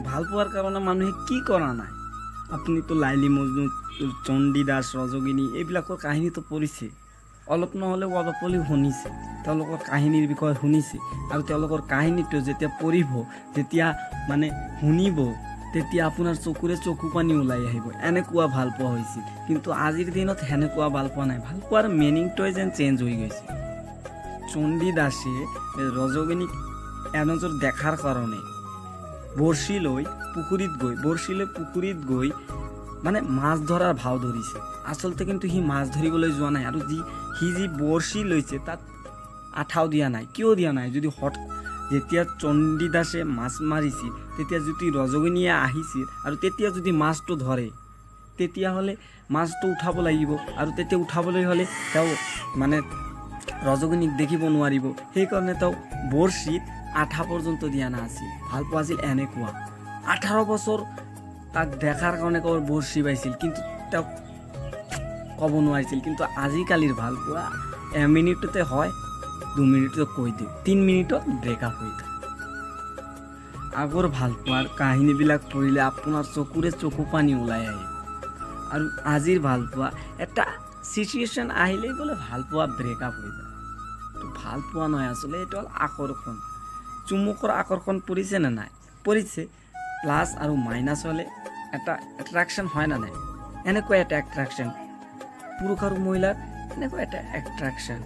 ভাল পোৱাৰ কাৰণে মানুহে কি কৰা নাই। আপুনিতো লাইলি মজনু, চণ্ডীদাস, ৰজগিনী এইবিলাকৰ কাহিনীটো পঢ়িছে, অলপ নহ'লেও অলপ হ'লেও শুনিছে, তেওঁলোকৰ কাহিনীৰ বিষয়ে শুনিছে। আৰু তেওঁলোকৰ কাহিনীটো যেতিয়া পঢ়িব, যেতিয়া মানে শুনিব, তেতিয়া আপোনাৰ চকুৰে চকু পানী ওলাই আহিব। এনেকুৱা ভাল পোৱা হৈছিল। কিন্তু আজিৰ দিনত সেনেকুৱা ভাল পোৱা নাই। ভাল পোৱাৰ মিনিংটোৱে যেন চেঞ্জ হৈ গৈছে। চণ্ডীদাসে ৰজগিনীক এনজৰ দেখাৰ কাৰণে বড়শি লৈ পুখুৰীত গৈ মানে মাছ ধৰাৰ ভাও ধৰিছে। আচলতে কিন্তু সি মাছ ধৰিবলৈ যোৱা নাই। আৰু সি যি বড়শি লৈছে তাত আঠাও দিয়া নাই। কিয় দিয়া নাই? যদি যেতিয়া চণ্ডীদাসে মাছ মাৰিছিল, তেতিয়া যদি ৰজগিনীয়ে আহিছিল আৰু তেতিয়া যদি মাছটো ধৰে, তেতিয়াহ'লে মাছটো উঠাব লাগিব। আৰু তেতিয়া উঠাবলৈ হ'লে তেওঁ মানে ৰজগিনীক দেখিব নোৱাৰিব। সেইকাৰণে তেওঁ বড়শিত আঠা পৰ্যন্ত দিয়া নাছিল। ভাল পোৱা আছিল এনেকুৱা। 18 বছৰ তাক দেখাৰ কাৰণে ক'ৰ বড়শি পাইছিল, কিন্তু তেওঁক ক'ব নোৱাৰিছিল। কিন্তু আজিকালিৰ ভাল পোৱা 1 মিনিটতে হয়, 2 মিনিটত কৈ দিওঁ, 3 মিনিটত ব্ৰেকআপ হৈ যায়। আগৰ ভাল পোৱাৰ কাহিনীবিলাক পঢ়িলে আপোনাৰ চকুৰে চকু পানী ওলাই আহে। আৰু আজিৰ ভাল পোৱা এটা চিটুৱেশ্যন আহিলেই বোলে ভাল পোৱা ব্ৰেকআপ হৈ যায়। তো ভাল পোৱা নহয়, আচলতে এইটো হ'ল আকৰ্ষণ। চুমুকৰ আকৰ্ষণ পৰিছে নে নাই? পৰিছে। প্লাছ আৰু মাইনাছ হ'লে এটা এট্ৰাকশ্যন হয় না নাই? এনেকুৱা এটা এট্ৰাকশ্যন, পুৰুষ আৰু মহিলাৰ এনেকুৱা এটা এট্ৰাকশ্যন।